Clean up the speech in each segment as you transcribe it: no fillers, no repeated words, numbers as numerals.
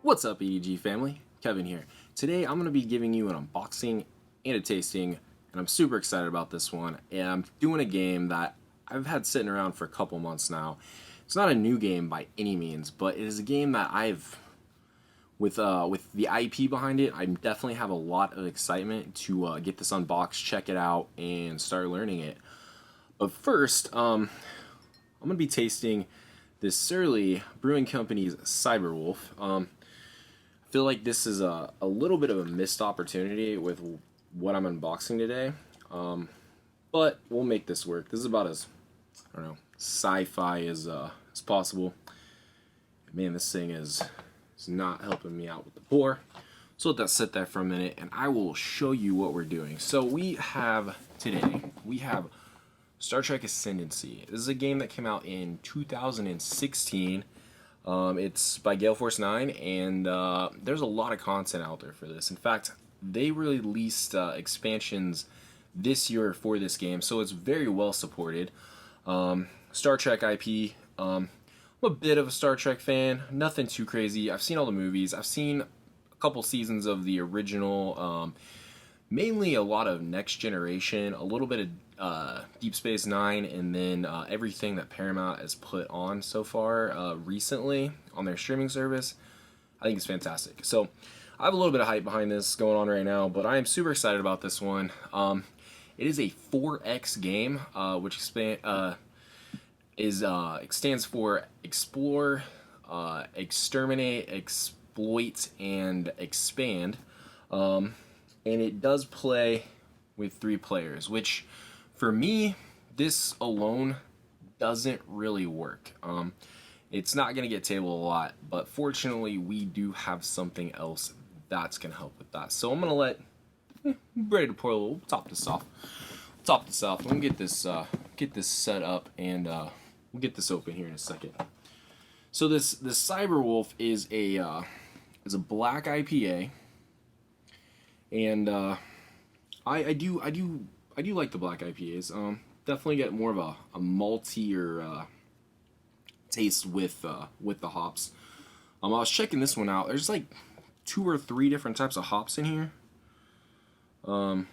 What's up, E.D.G family? Kevin here. Today I'm going to be giving you an unboxing and a tasting, and I'm super excited about this one. And I'm doing a game that I've had sitting around for a couple months now. It's not a new game by any means, but it is a game that with the IP behind it, I definitely have a lot of excitement to get this unboxed, check it out, and start learning it. But first, I'm going to be tasting this Surly Brewing Company's Cyberwolf. I feel like this is a little bit of a missed opportunity with what I'm unboxing today, but we'll make this work. This is about as, I don't know, sci-fi as possible. Man, this thing is not helping me out with the pour. So let that sit there for a minute, and I will show you what we're doing. So we have Star Trek Ascendancy. This is a game that came out in 2016. It's by Gale Force 9, and there's a lot of content out there for this. In fact, they released expansions this year for this game, so it's very well supported. Star Trek IP. I'm a bit of a Star Trek fan, nothing too crazy. I've seen all the movies. I've seen a couple seasons of the original, mainly a lot of Next Generation, a little bit of Deep Space Nine, and then everything that Paramount has put on so far recently on their streaming service. I think it's fantastic. So I have a little bit of hype behind this going on right now, but I am super excited about this one. It is a 4X game, which stands for Explore, Exterminate, Exploit, and Expand. And it does play with 3 players, which for me, this alone doesn't really work. It's not going to get tabled a lot, but fortunately we do have something else that's going to help with that. So I'm going to ready to pour a little, we'll top this off. Let me get this set up, and we'll get this open here in a second. So this Cyberwolf is a Black IPA, and I do like the Black IPAs. Definitely get more of a maltier taste with the hops. I was checking this one out. There's like 2 or 3 different types of hops in here. But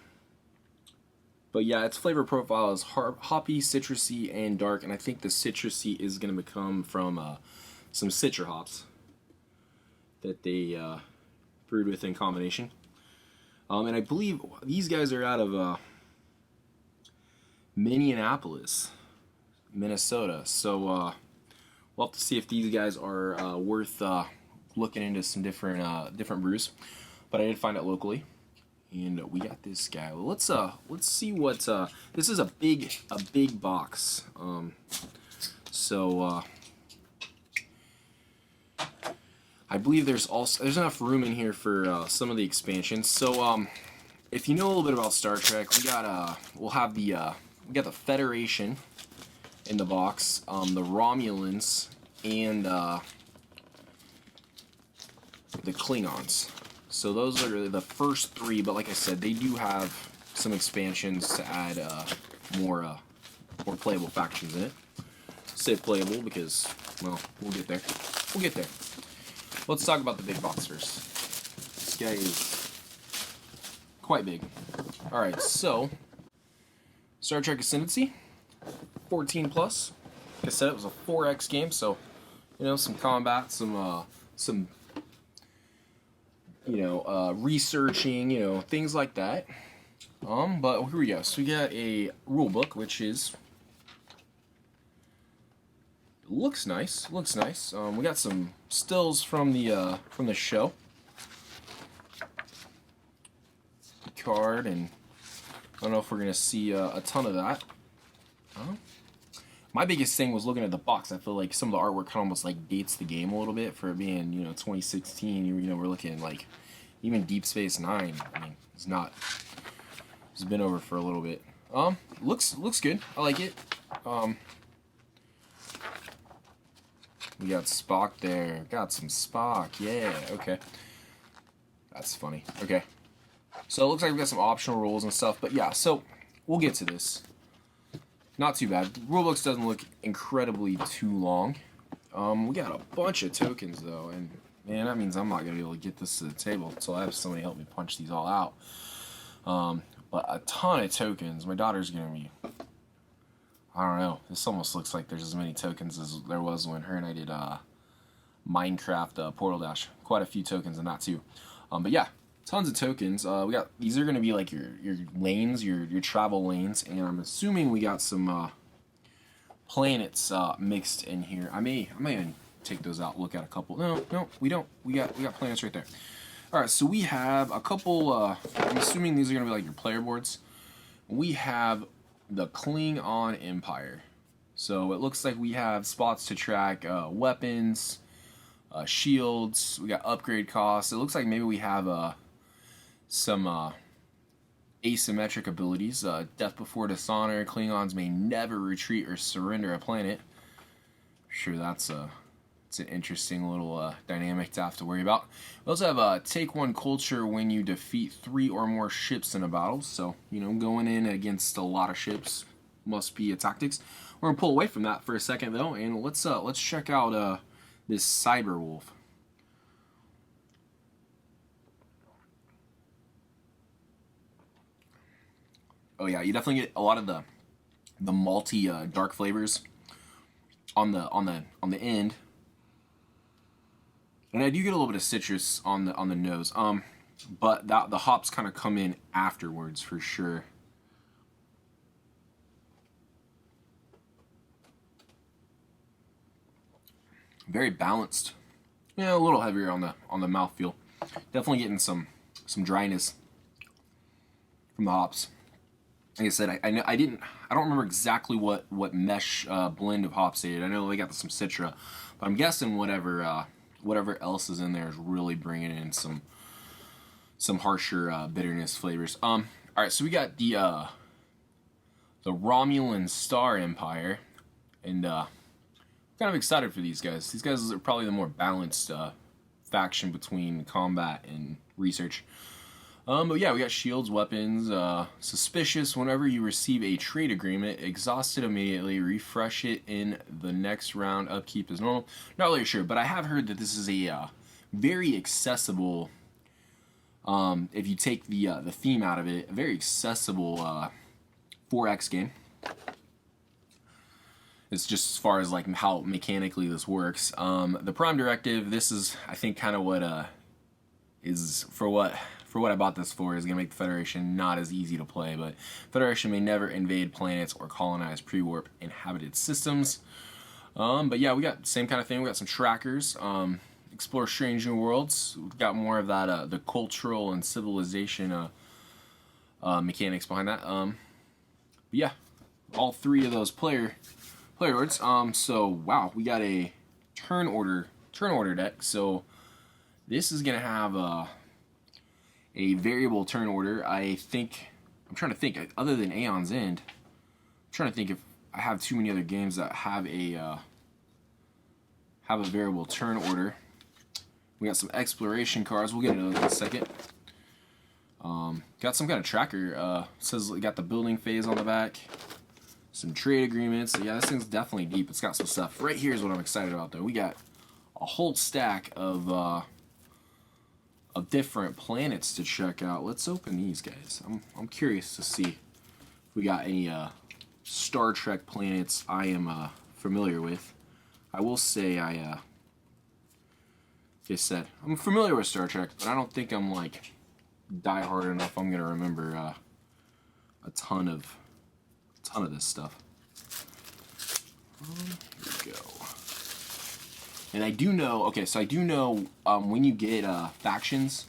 yeah, its flavor profile is hoppy, citrusy, and dark, and I think the citrusy is going to come from some citra hops that they brewed with in combination. And I believe these guys are out of Minneapolis, Minnesota. So we'll have to see if these guys are worth looking into some different brews. But I did find it locally, and we got this guy. Let's see what this is. A big box. I believe there's enough room in here for some of the expansions. So if you know a little bit about Star Trek, we got we got the Federation in the box, the Romulans, and the Klingons. So those are the first 3, but like I said, they do have some expansions to add more playable factions in it. Say playable because, well, we'll get there. Let's talk about the big box first. This guy is quite big. Alright, so Star Trek Ascendancy, 14 plus. Like I said, it was a 4X game, so some combat, some researching, things like that. But here we go. So we got a rule book, which looks nice. We got some stills from the show. Card, and I don't know if we're gonna see a ton of that. My biggest thing was looking at the box. I feel like some of the artwork kind of almost like dates the game a little bit for it being 2016. We're looking like even Deep Space Nine. I mean, it's been over for a little bit. Looks good. I like it. We got Spock there. Got some Spock. Yeah. Okay. That's funny. Okay. So it looks like we've got some optional rules and stuff, but yeah, so we'll get to this. Not too bad. The rulebooks doesn't look incredibly too long. We got a bunch of tokens though, and Man, that means I'm not gonna be able to get this to the table until I have somebody help me punch these all out. But a ton of tokens. My daughter's gonna be, I don't know. This almost looks like there's as many tokens as there was when her and I did Minecraft Portal Dash. Quite a few tokens in that too. But yeah, tons of tokens. We got, these are gonna be like your lanes, your travel lanes, and I'm assuming we got some planets mixed in here. I may even take those out, look at a couple. No, we don't. We got planets right there. All right, so we have a couple. I'm assuming these are gonna be like your player boards. We have the Klingon Empire. So it looks like we have spots to track weapons, shields. We got upgrade costs. It looks like maybe we have some asymmetric abilities. Death before dishonor. Klingons may never retreat or surrender a planet. I'm sure that's it's an interesting little dynamic to have to worry about. We also have take one culture when you defeat 3 or more ships in a battle. So, you know, going in against a lot of ships must be a tactics. We're gonna pull away from that for a second though, and let's check out this Cyber Wolf. Oh yeah, you definitely get a lot of the malty dark flavors on the end. And I do get a little bit of citrus on the nose, but the hops kind of come in afterwards for sure. Very balanced, yeah, a little heavier on the mouthfeel. Definitely getting some dryness from the hops. Like I said, I don't remember exactly what mesh blend of hops they did. I know they got some Citra, but I'm guessing whatever else is in there is really bringing in some harsher bitterness flavors. All right, so we got the Romulan Star Empire, and kind of excited for these guys. These guys are probably the more balanced faction between combat and research. But yeah, we got shields, weapons, suspicious whenever you receive a trade agreement, exhaust it immediately, refresh it in the next round, upkeep is normal. Not really sure, but I have heard that this is a very accessible, if you take the theme out of it, a very accessible 4X game. It's just as far as like how mechanically this works. The Prime Directive, this is, I think, kind of what is for what I bought this for, is going to make the Federation not as easy to play, but Federation may never invade planets or colonize pre-warp inhabited systems. But yeah, we got the same kind of thing. We got some trackers, explore strange new worlds. We've got more of that the cultural and civilization mechanics behind that. But yeah, all 3 of those player words. So wow, we got a turn order deck. So this is gonna have a variable turn order. I'm trying to think, other than Aeon's End, I'm trying to think if I have too many other games that have a variable turn order. We got some exploration cards. We'll get into those in a second. Got some kind of tracker. Says we got the building phase on the back. Some trade agreements. Yeah, this thing's definitely deep. It's got some stuff. Right here is what I'm excited about, though. We got a whole stack of different planets to check out. Let's open these guys. I'm curious to see if we got any Star Trek planets I am familiar with. I will say like I said, I'm familiar with Star Trek, but I don't think I'm like diehard enough. I'm gonna remember a ton of this stuff. Here we go. And I do know, okay, so I do know when you get factions,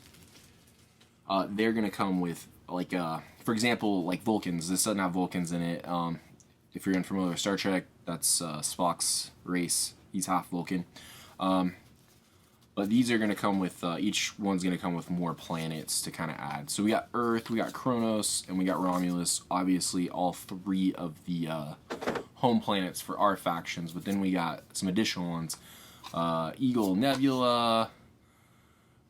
they're going to come with, like, for example, like Vulcans. This doesn't have Vulcans in it. If you're unfamiliar with Star Trek, that's Spock's race. He's half Vulcan. But these are going to come with, each one's going to come with more planets to kind of add. So we got Earth, we got Kronos, and we got Romulus. Obviously, all 3 of the home planets for our factions. But then we got some additional ones. Eagle Nebula,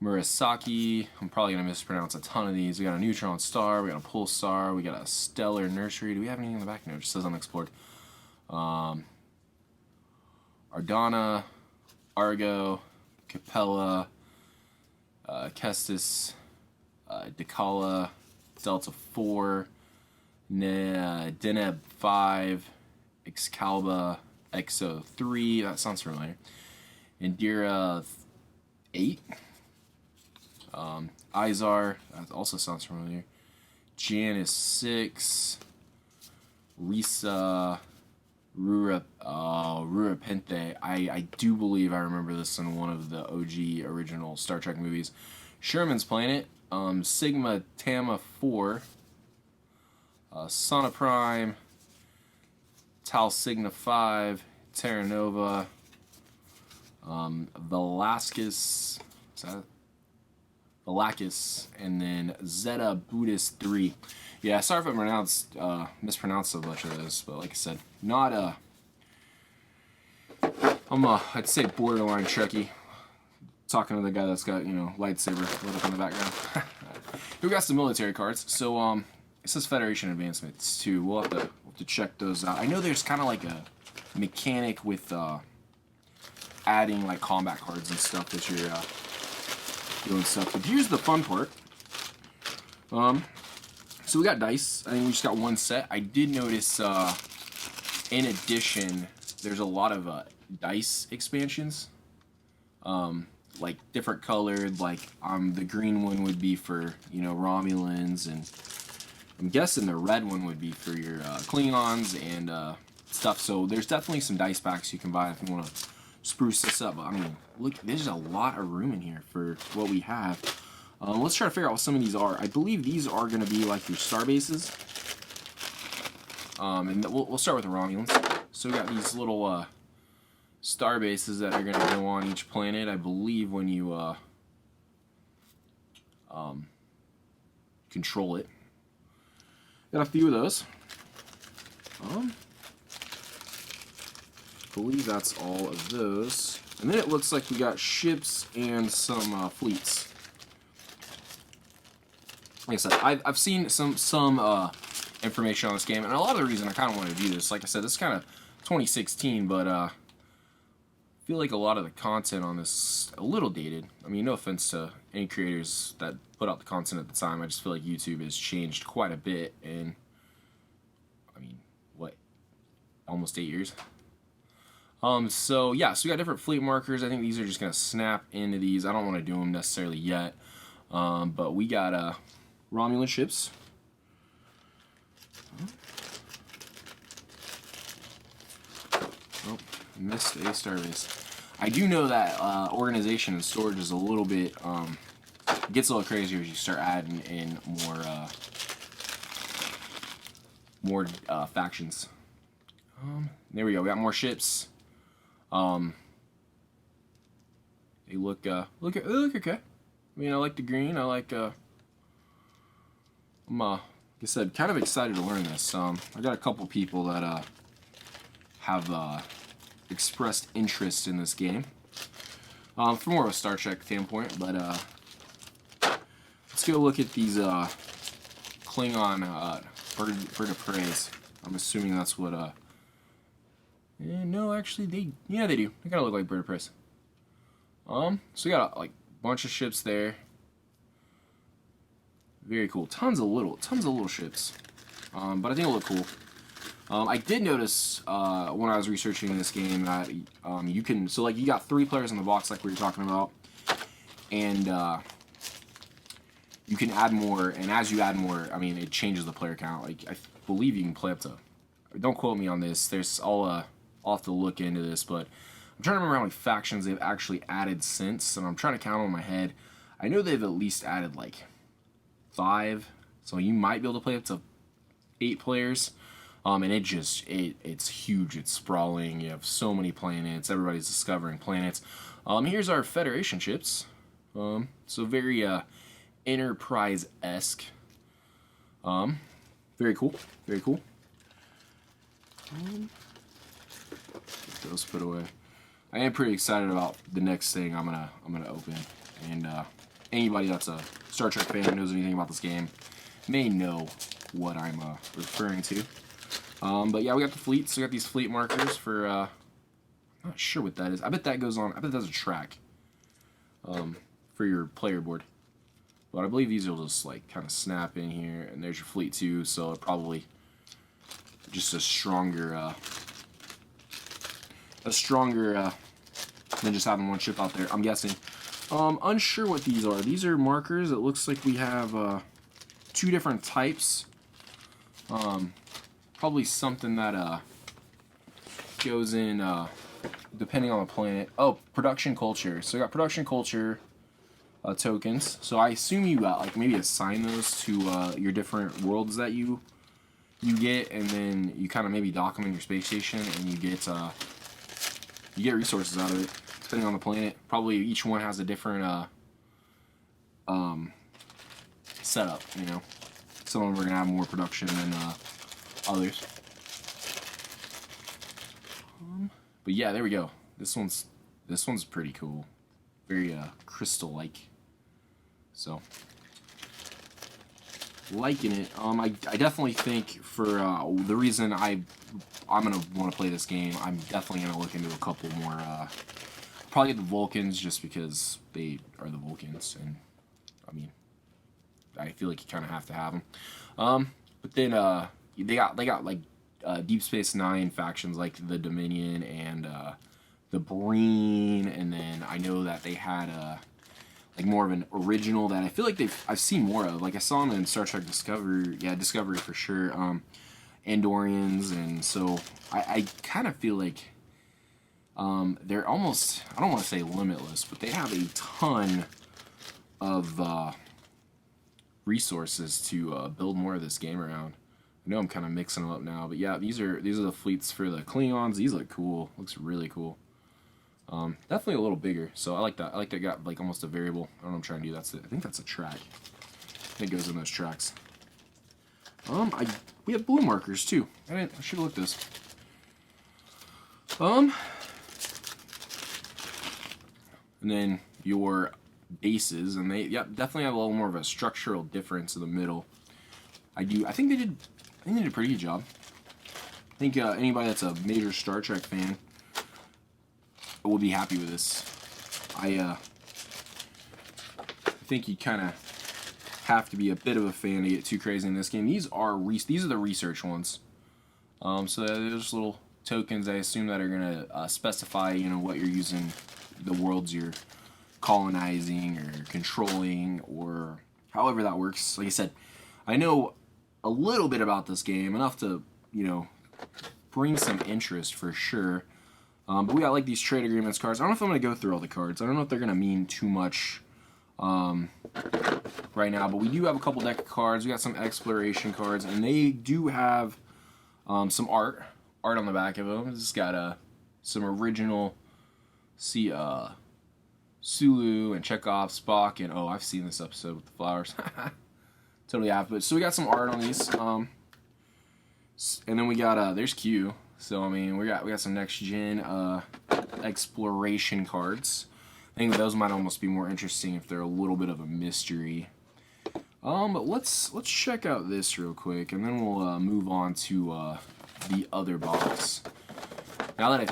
Murasaki. I'm probably going to mispronounce a ton of these. We got a neutron star, we got a pulsar, we got a stellar nursery. Do we have anything in the back? No, it just says unexplored. Ardana, Argo, Capella, Kestis, Decala, Delta 4, Deneb 5, Excalibur, Exo 3, that sounds familiar, Indira 8, Izar, that also sounds familiar, Janus 6, Risa, Rurapente. I do believe I remember this in one of the OG original Star Trek movies. Sherman's Planet, Sigma Tama 4, Sana Prime, Tal Signa 5, Terra Nova, Velasquez, is that Velakis, and then Zeta Buddhist 3. Yeah, sorry if I mispronounced so much of this, but like I said, not I'd say borderline Trekkie. Talking to the guy that's got, lightsaber lit up in the background. We got some military cards. So it says Federation advancements too. We'll have to check those out. I know there's kind of like a mechanic with adding like combat cards and stuff that you're doing stuff. But here's the fun part. So we got dice. I think we just got one set. I did notice in addition there's a lot of dice expansions. Like different colored, like the green one would be for Romulans, and I'm guessing the red one would be for your Klingons and stuff. So there's definitely some dice packs you can buy if you want to spruce this up. I mean, look, there's a lot of room in here for what we have. Let's try to figure out what some of these are. I believe these are going to be like your star bases. And we'll start with the Romulans. So we got these little star bases that are going to go on each planet. I believe when you control it. Got a few of those. I believe that's all of those. And then it looks like we got ships and some fleets. Like I said, I've seen some information on this game, and a lot of the reason I kind of wanted to do this, like I said, this is kind of 2016, but I feel like a lot of the content on this is a little dated. I mean, no offense to any creators that put out the content at the time. I just feel like YouTube has changed quite a bit in, I mean, what, almost 8 years? So yeah, so we got different fleet markers. I think these are just going to snap into these. I don't want to do them necessarily yet, but we got Romulan ships. Oh, missed a starbase. I do know that organization and storage is a little bit gets a little crazier as you start adding in more factions. There we go. We got more ships. They look okay. I mean, I like the green. I like I'm like I said, kind of excited to learn this. I got a couple people that have expressed interest in this game from more of a Star Trek standpoint. But let's go look at these Klingon bird of preys. I'm assuming that's what. No, actually, they do. They kind of look like bird of preys. So we got like a bunch of ships there. Very cool. Tons of little ships. But I think it'll look cool. I did notice when I was researching this game that you can, so like you got 3 players in the box like we were talking about, and you can add more, and as you add more, I mean, it changes the player count. Like I believe you can play up to, don't quote me on this, I'll have to look into this, but I'm trying to remember how many factions they've actually added since, and I'm trying to count them in my head. I know they've at least added like 5, so you might be able to play up to 8 players. And it's huge, it's sprawling, you have so many planets, everybody's discovering planets. Here's our Federation ships. So very Enterprise-esque. Very cool, very cool. Get those put away. I am pretty excited about the next thing I'm gonna open, and anybody that's a Star Trek fan who knows anything about this game may know what I'm referring to. But yeah, we got the fleets. We got these fleet markers for, I'm not sure what that is. I bet that goes on, I bet that's a track. for your player board. But I believe these will just like kind of snap in here, and there's your fleet too. So probably just a stronger than just having one ship out there, I'm guessing. Unsure what these are. These are markers. It looks like we have 2 different types. Probably something that goes in depending on the planet. Oh, production culture. So we got production culture tokens. So I assume you got like maybe assign those to your different worlds that you get, and then you kind of maybe dock them in your space station, and you get resources out of it depending on the planet. Probably each one has a different setup. You know, some of them are gonna have more production than others. But yeah, there we go. This one's pretty cool. Very crystal-like. So liking it. I definitely think for the reason I'm gonna want to play this game, I'm definitely gonna look into a couple more. Probably the Vulcans, just because they are the Vulcans, and I mean, I feel like you kind of have to have them. But then they got like Deep Space Nine factions like the Dominion and the Breen, and then I know that they had like more of an original that I feel like I've seen more of. Like I saw them in Star Trek Discovery, Discovery for sure. Andorians, and so I kind of feel like they're almost, I don't want to say limitless, but they have a ton of resources to build more of this game around. I know I'm kind of mixing them up now, but yeah, these are the fleets for the Klingons. These look cool. Looks really cool. Definitely a little bigger, so I like that. I like that got like almost a variable. I don't know what I'm trying to do. I think that's a track. I think it goes in those tracks. We have blue markers too. I should have looked this. And then your bases, and they definitely have a little more of a structural difference in the middle. I think they did a pretty good job. I think anybody that's a major Star Trek fan will be happy with this. I think you kind of have to be a bit of a fan to get too crazy in this game. These are the research ones. So there's little tokens, I assume, that are gonna specify, what you're using, the worlds you're colonizing or controlling, or however that works. Like I said, I know a little bit about this game, enough to, bring some interest for sure. But we got like these trade agreements cards. I don't know if I'm gonna go through all the cards. I don't know if they're gonna mean too much right now, but we do have a couple deck of cards. We got some exploration cards, and they do have some art on the back of them. It's got some original, Sulu and Chekhov, Spock, and I've seen this episode with the flowers. Totally have. But so we got some art on these, and then we got there's Q. So I mean, we got some next gen exploration cards. I think those might almost be more interesting if they're a little bit of a mystery. But let's check out this real quick, and then we'll move on to the other box. Now that I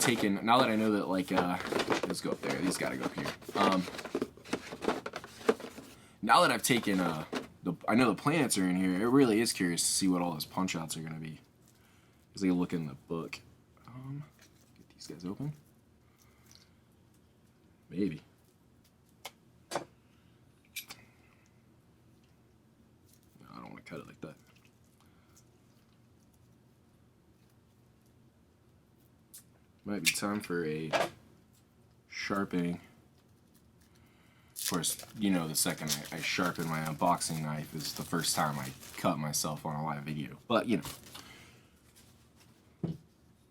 know that, like, let's go up there. These gotta go up here. Now that I've taken I know the planets are in here. It really is curious to see what all those punch outs are gonna be. Let's take a look in the book. Get these guys open. Maybe. No, I don't want to cut it like that. Might be time for a sharpening. Of course, the second I sharpen my unboxing knife is the first time I cut myself on a live video. But, there we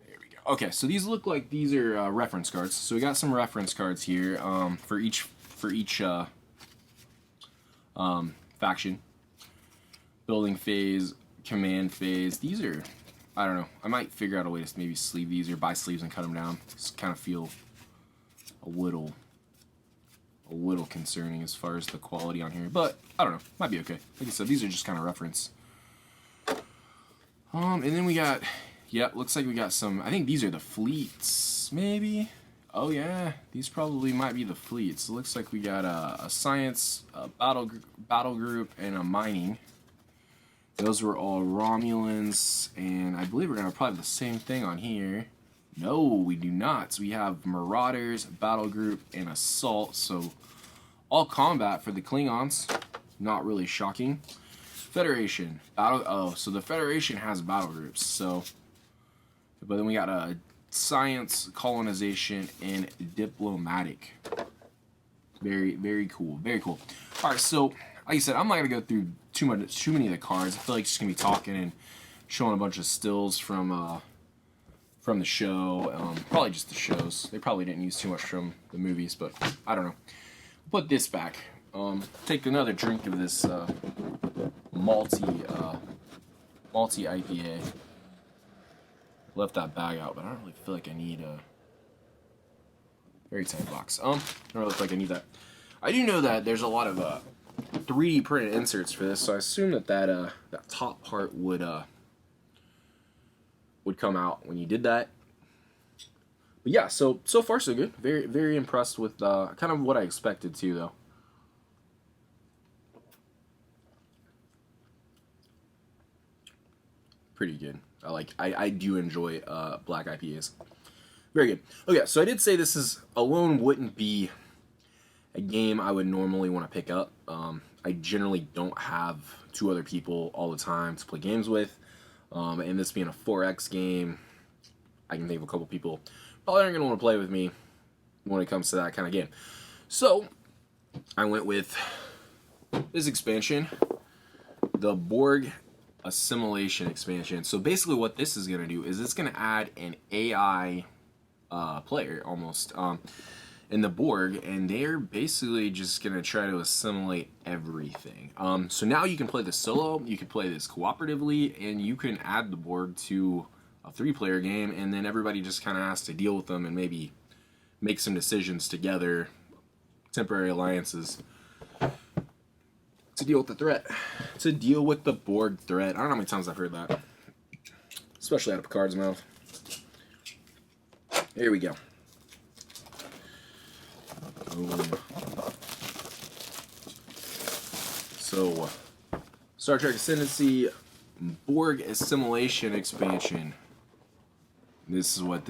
go. Okay, so these look like these are reference cards. So we got some reference cards here for each faction. Building phase, command phase. These are, I don't know. I might figure out a way to maybe sleeve these or buy sleeves and cut them down. Just kind of feel a little concerning as far as the quality on here, but I don't know. Might be okay. Like I said, these are just kind of reference. And then we got, looks like we got some. I think these are the fleets, maybe. Oh yeah, these probably might be the fleets. It looks like we got a science, a battle group, and a mining. Those were all Romulans, and I believe we're gonna probably have the same thing on here. No, we do not. So we have Marauders, battle group, and assault. So all combat for the Klingons. Not really shocking. Federation, battle. Oh, so the Federation has battle groups. So, but then we got a science, colonization, and diplomatic. Very, very cool. Very cool. All right, so like I said, I'm not gonna go through too many of the cards. I feel like just gonna be talking and showing a bunch of stills from the show. Probably just the shows. They probably didn't use too much from the movies, but I don't know. Put this back. Take another drink of this malty IPA. Left that bag out, but I don't really feel like I need a very tight box. I don't really feel like I need that. I do know that there's a lot of 3D printed inserts for this, so I assume that that top part would come out when you did that. But yeah, so far so good. Very, very impressed with kind of what I expected to, though. Pretty good. I do enjoy Black IPAs. Very good. Okay, so I did say this alone wouldn't be a game I would normally want to pick up. I generally don't have 2 other people all the time to play games with. And this being a 4X game, I can think of a couple people probably aren't going to want to play with me when it comes to that kind of game. So, I went with this expansion, the Borg Assimilation expansion. So basically what this is going to do is it's going to add an AI player, almost, in the Borg, and they're basically just going to try to assimilate everything. So now you can play this solo, you can play this cooperatively, and you can add the Borg to a 3-player game, and then everybody just kind of has to deal with them and maybe make some decisions together, temporary alliances, to deal with the threat. To deal with the Borg threat. I don't know how many times I've heard that. Especially out of Picard's mouth. Here we go. So, Star Trek Ascendancy Borg Assimilation expansion. This is what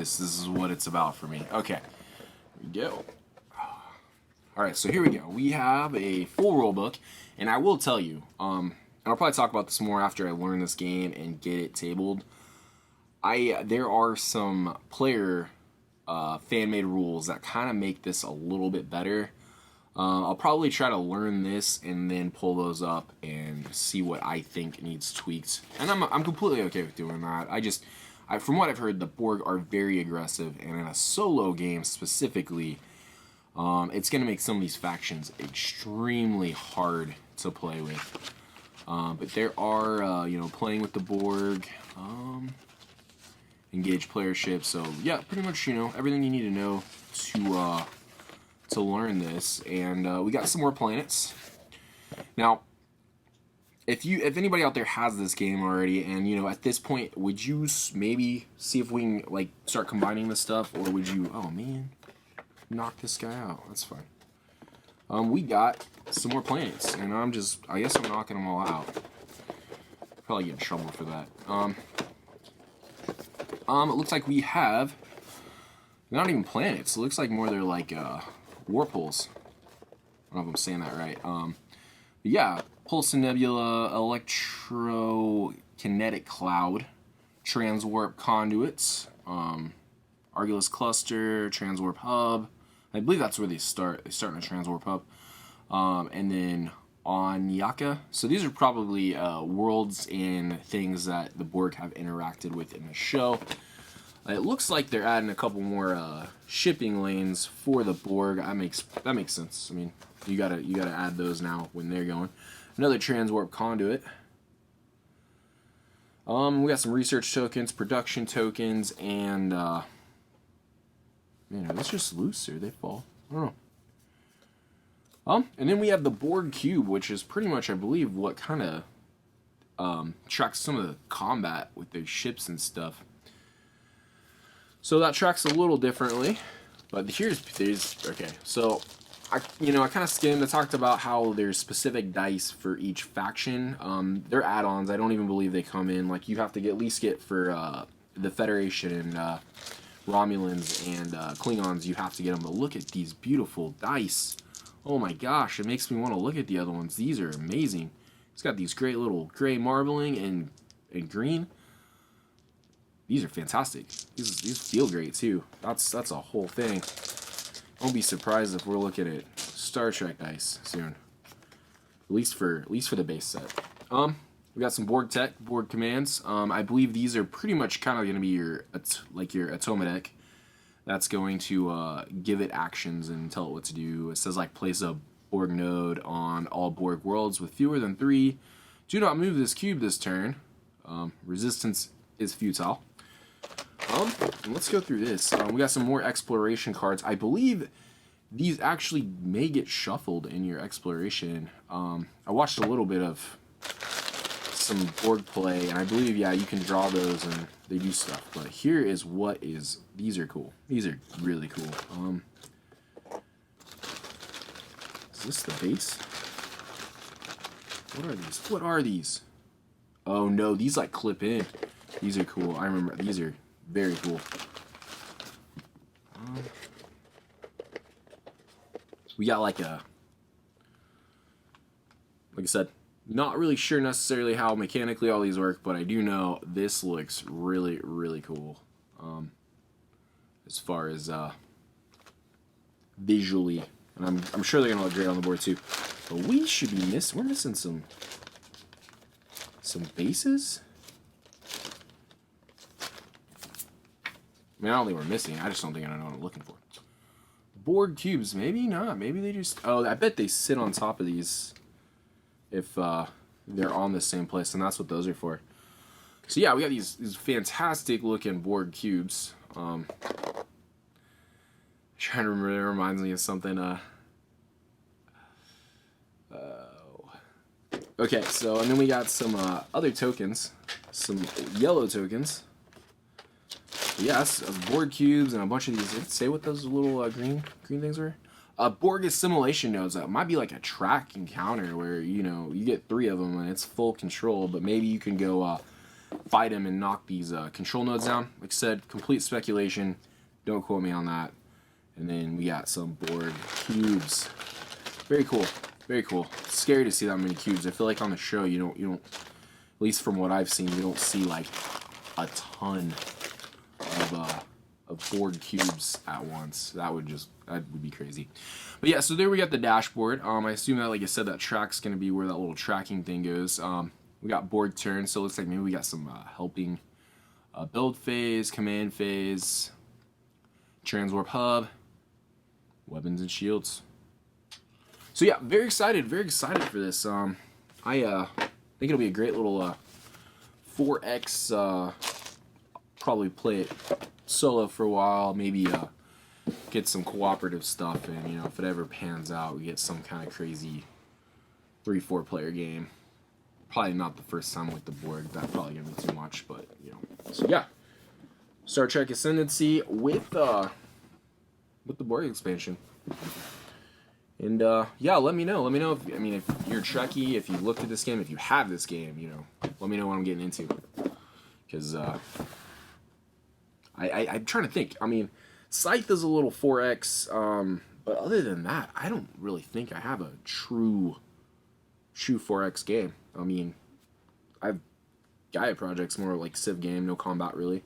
it's about for me. Okay. Here we go. Alright, so here we go. We have a full rulebook, and I will tell you, and I'll probably talk about this more after I learn this game and get it tabled. There are some player fan-made rules that kind of make this a little bit better. I'll probably try to learn this and then pull those up and see what I think needs tweaked. And I'm completely okay with doing that. From what I've heard, the Borg are very aggressive, and in a solo game specifically, it's going to make some of these factions extremely hard to play with. But there are, playing with the Borg, engage playership. So yeah, pretty much, everything you need to know to learn this. And we got some more planets. Now, if anybody out there has this game already, and at this point, would you maybe see if we can start combining this stuff, or would you? Oh man. Knock this guy out. That's fine. We got some more planets, and I guess I'm knocking them all out. Probably get in trouble for that. It looks like we have not even planets. It looks like more they're like warpholes. I don't know if I'm saying that right. But yeah, Pulsar Nebula, electrokinetic cloud, transwarp conduits, Argillus cluster, transwarp hub. I believe that's where they start. They start in a transwarp hub. And then on Yaka. So these are probably worlds and things that the Borg have interacted with in the show. It looks like they're adding a couple more shipping lanes for the Borg. That makes sense. I mean, you gotta add those now when they're going. Another transwarp conduit. We got some research tokens, production tokens, and man, are these just loose or they fall? I don't know. And then we have the Borg Cube, which is pretty much, I believe, what kind of tracks some of the combat with their ships and stuff. So that tracks a little differently. But okay. So I kind of skimmed. I talked about how there's specific dice for each faction. They're add-ons. I don't even believe they come in. Like you have to at least get for the Federation and Romulans and Klingons. You have to get them. But look at these beautiful dice. Oh my gosh, it makes me want to look at the other ones. These are amazing. It's got these great little gray marbling and green. These are fantastic. These feel great too. That's a whole thing. Won't be surprised if we're looking at Star Trek dice soon. At least for the base set. We got some Borg tech, Borg commands. I believe these are pretty much kind of going to be your Atoma deck. That's going to give it actions and tell it what to do. It says like place a Borg node on all Borg worlds with fewer than 3. Do not move this cube this turn. Resistance is futile. Let's go through this. We got some more exploration cards. I believe these actually may get shuffled in your exploration. I watched a little bit of some Borg play, and I believe, yeah, you can draw those and they do stuff. But here is these are cool. These are really cool. Is this the base? What are these? What are these? Oh no, these like clip in. These are cool. I remember these are very cool. We got like I said, not really sure necessarily how mechanically all these work, but I do know this looks really, really cool. As far as visually, and I'm sure they're gonna look great on the board too. But we should be we're missing some bases. I mean, I don't think we're missing. I just don't think I know what I'm looking for. Borg cubes, maybe not. Maybe they just. Oh, I bet they sit on top of these if they're on the same place, and that's what those are for. So yeah, we got these fantastic looking Borg cubes. Trying to remember, it reminds me of something. Okay, so and then we got some other tokens, some yellow tokens. Yes, Borg cubes and a bunch of these. Did it say what those little green things were? Borg Assimilation nodes. That might be like a track encounter where you get 3 of them and it's full control. But maybe you can go fight them and knock these control nodes down. Like I said, complete speculation. Don't quote me on that. And then we got some Borg cubes. Very cool. Very cool. It's scary to see that many cubes. I feel like on the show you don't. At least from what I've seen, you don't see like a ton of Borg cubes at once. That would be crazy. But yeah, so there we got the dashboard. I assume that, like I said, that track's gonna be where that little tracking thing goes. We got Borg turn, so it looks like maybe we got some helping build phase, command phase, transwarp hub, weapons and shields. So yeah, very excited for this. I think it'll be a great little 4X. Probably play it solo for a while, maybe get some cooperative stuff, and if it ever pans out, we get some kind of crazy 3-4 player game. Probably not the first time with the Borg. That's probably gonna be too much, but So yeah, Star Trek Ascendancy with the Borg expansion. And yeah, let me know. Let me know if you're Trekkie, if you looked at this game, if you have this game, let me know what I'm getting into. Because I'm trying to think. I mean, Scythe is a little 4X, but other than that, I don't really think I have a true 4X game. I mean, I've Gaia Project's more like Civ game, no combat really.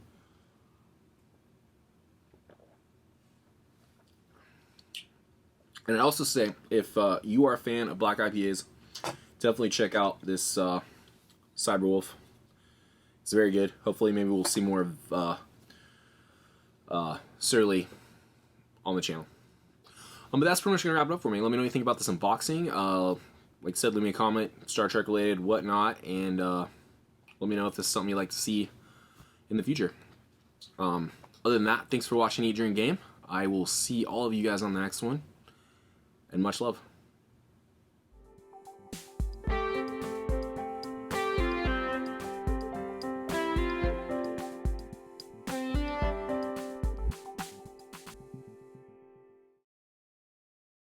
And I also say, if you are a fan of Black IPAs, definitely check out this Cyberwolf. It's very good. Hopefully, maybe we'll see more of Surly on the channel. But that's pretty much going to wrap it up for me. Let me know what you think about this unboxing. Like I said, leave me a comment, Star Trek related, whatnot, and let me know if this is something you'd like to see in the future. Other than that, thanks for watching Eat, Drink, Game. I will see all of you guys on the next one. And much love.